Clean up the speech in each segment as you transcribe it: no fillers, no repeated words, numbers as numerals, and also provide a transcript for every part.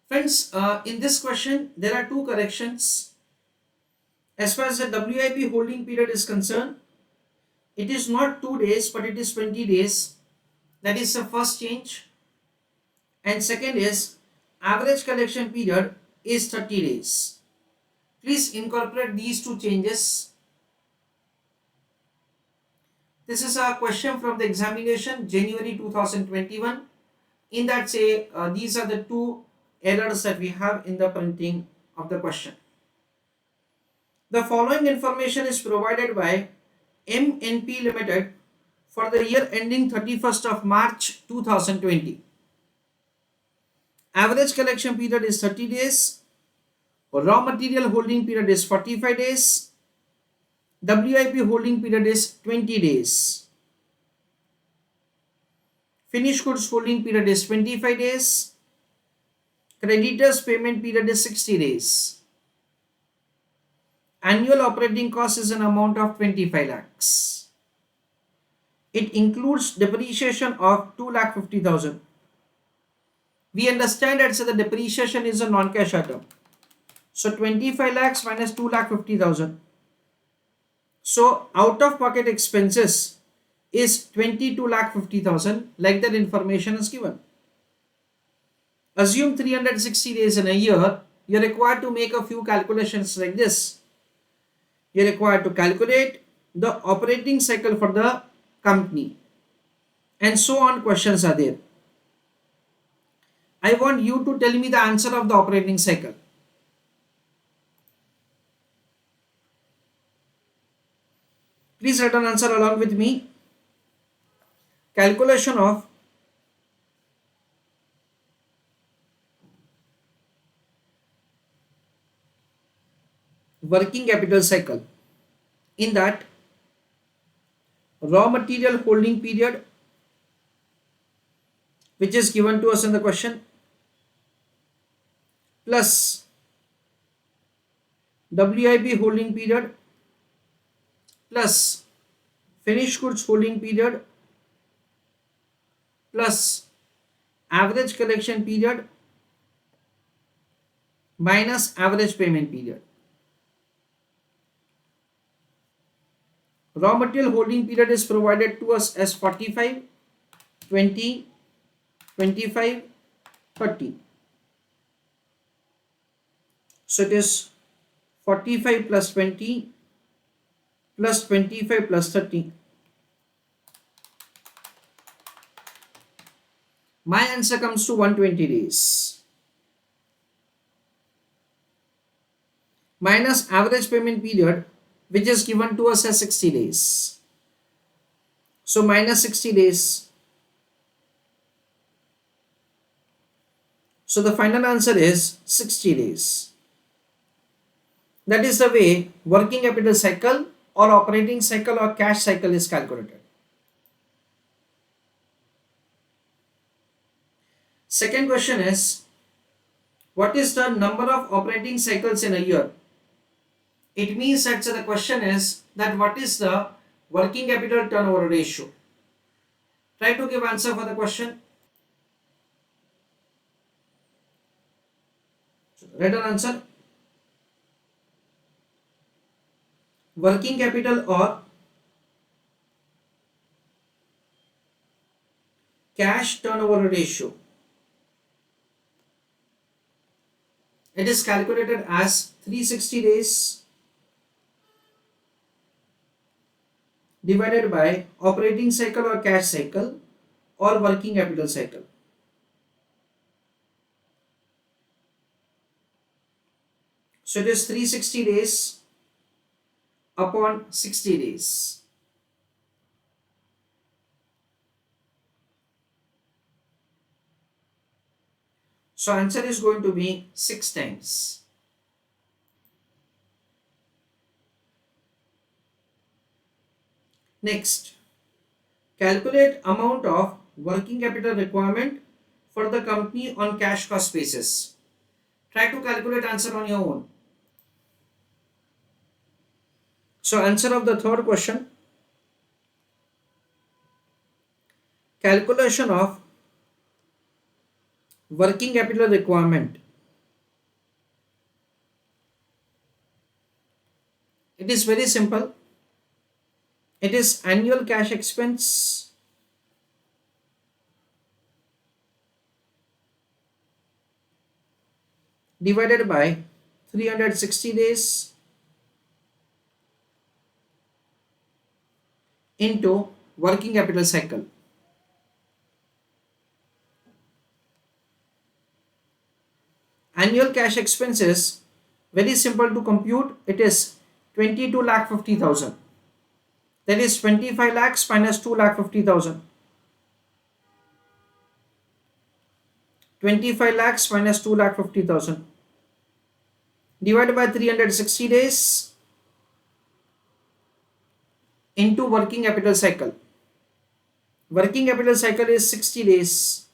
Friends, in this question, there are two corrections. As far as the WIP holding period is concerned, it is not 2 days, but it is 20 days. That is the first change. And second is, average collection period is 30 days. Please incorporate these two changes. This is a question from the examination January 2021. In that say, these are the two errors that we have in the printing of the question. The following information is provided by MNP Limited for the year ending 31st of March 2020. Average collection period is 30 days. Raw material holding period is 45 days. WIP holding period is 20 days. Finished goods holding period is 25 days. Creditors payment period is 60 days. Annual operating cost is an amount of 25 lakhs. It includes depreciation of 2,50,000. We understand that the depreciation is a non-cash item. So 25 lakhs minus 2,50,000. So out of pocket expenses is 22,50,000, like that information is given. Assume 360 days in a year. You're required to make a few calculations like this. You're required to calculate the operating cycle for the company, and so on. Questions are there. I want you to tell me the answer of the operating cycle. Please write an answer along with me. Calculation of working capital cycle. In that, raw material holding period, which is given to us in the question, plus WIP holding period, plus finished goods holding period, plus average collection period, minus average payment period. Raw material holding period is provided to us as 45, 20, 25, 30. So it is 45 plus 20 plus 25 plus 30. My answer comes to 120 days. Minus average payment period, which is given to us as 60 days. So minus 60 days. So the final answer is 60 days. That is the way working capital cycle or operating cycle or cash cycle is calculated. Second question is, what is the number of operating cycles in a year? It means that the question is that what is the working capital turnover ratio? Try to give answer for the question. Write an answer. Working capital or cash turnover ratio. It is calculated as 360 days divided by operating cycle or cash cycle or working capital cycle. So it is 360 days upon 60 days. So answer is going to be 6 times. Next, calculate amount of working capital requirement for the company on cash cost basis. Try to calculate answer on your own. So answer of the third question, calculation of working capital requirement It is very simple. It is annual cash expense divided by 360 days into working capital cycle. Annual cash expenses, very simple to compute. It is 22,50,000. That is 25 lakhs minus 2,50,000. 25 lakhs minus 2,50,000 divided by 360 days into working capital cycle. Working capital cycle is 60 days.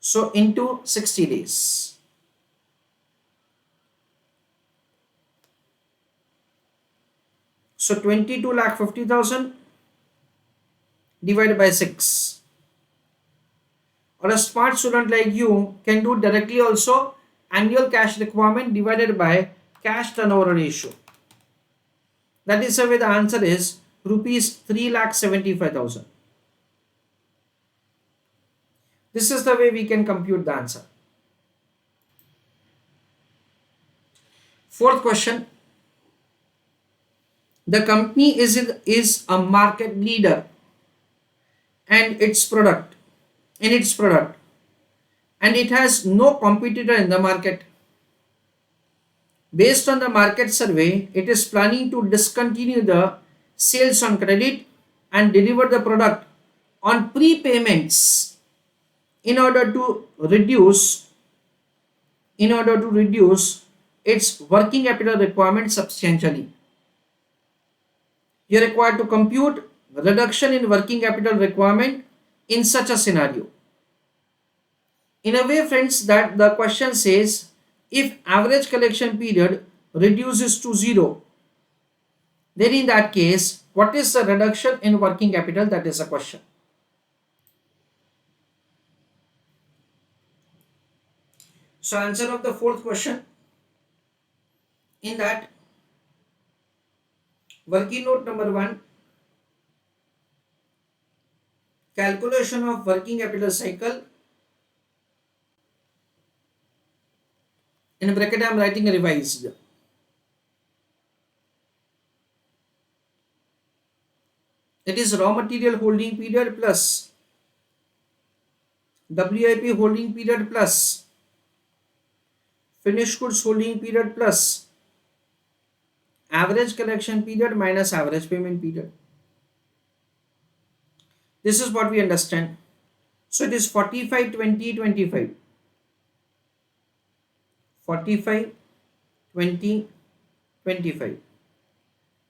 So into 60 days. So 22,50,000 divided by 6. Or a smart student like you can do directly also. Annual cash requirement divided by cash turnover ratio. That is the way the answer is rupees 3,75,000. This is the way we can compute the answer. Fourth question. The company is a market leader and its product and it has no competitor in the market. Based on the market survey, it is planning to discontinue the sales on credit and deliver the product on prepayments in order to reduce its working capital requirement substantially. You are required to compute reduction in working capital requirement in such a scenario. In a way, friends, that the question says if average collection period reduces to 0, then in that case, what is the reduction in working capital? That is a question. So answer of the fourth question, in that working note number 1, calculation of working capital cycle. In bracket I am writing a revised. It is raw material holding period plus WIP holding period plus finished goods holding period plus average collection period minus average payment period. This is what we understand. So it is 45, 20, 25. 45, 20, 25.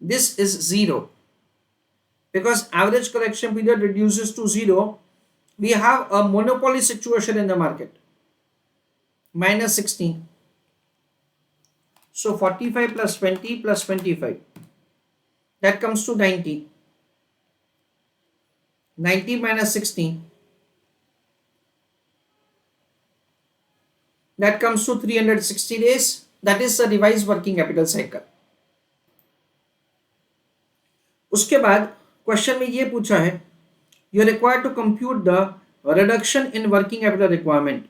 This is 0. Because average collection period reduces to 0, we have a monopoly situation in the market. Minus 16. So 45 plus 20 plus 25. That comes to 90. 90 minus 16. That comes to 360 days. That is the revised working capital cycle. उसके बाद question में ये पूछा है, you are required to compute the reduction in working capital requirement.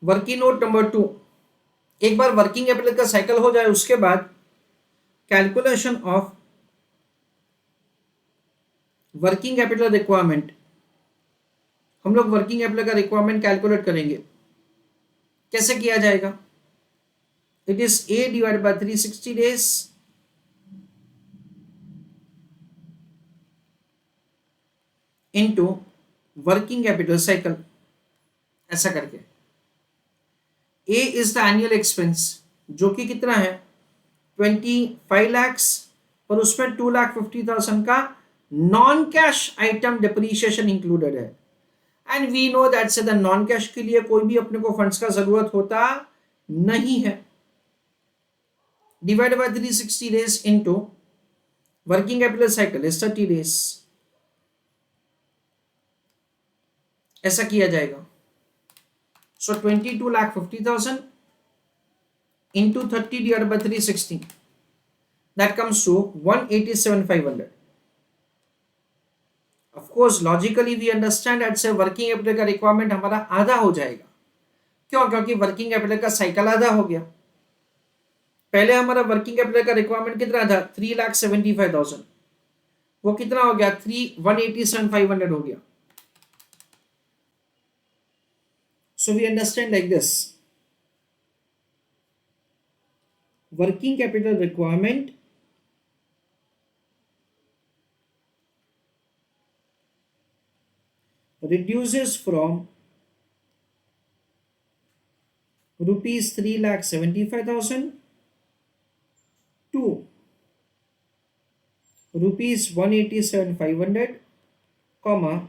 Working note number 2, एक बार working capital का cycle हो जाए उसके बाद calculation of working capital requirement, हम लोग वर्किंग कैपिटल का रिक्वायरमेंट कैलकुलेट करेंगे. कैसे किया जाएगा? It is A divide by 360 days into working capital cycle. ऐसा करके A is the annual expense जो कि कितना है 25 lakhs, और उसमें 2,50,000 का non cash item depreciation included है. एंड वी नो दैट से द नॉन कैश के लिए कोई भी अपने को फंड्स का जरूरत होता नहीं है. Divide by 360 days into working capital cycle is 30 days. ऐसा किया जाएगा. So 22,50,000 into 30 divided by 360, that comes to 187,500. Of course, logically we understand that से वर्किंग कैपिटल का रिक्वायरमेंट हमारा आधा हो जाएगा. क्यों? क्योंकि वर्किंग कैपिटल का साइकिल आधा हो गया. पहले हमारा वर्किंग कैपिटल का रिक्वायरमेंट कितना था? 3,75,000. वो कितना हो गया? 187,500 हो गया. So we understand like this. Working capital requirement reduces from rupees 3,75,000 to rupees 187,500, comma,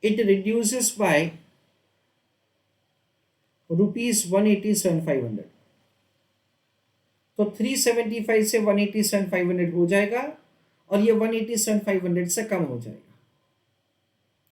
it reduces by rupees 187,500. तो 375 से 187,500 हो जाएगा और ये 187,500 से कम हो जाएगा.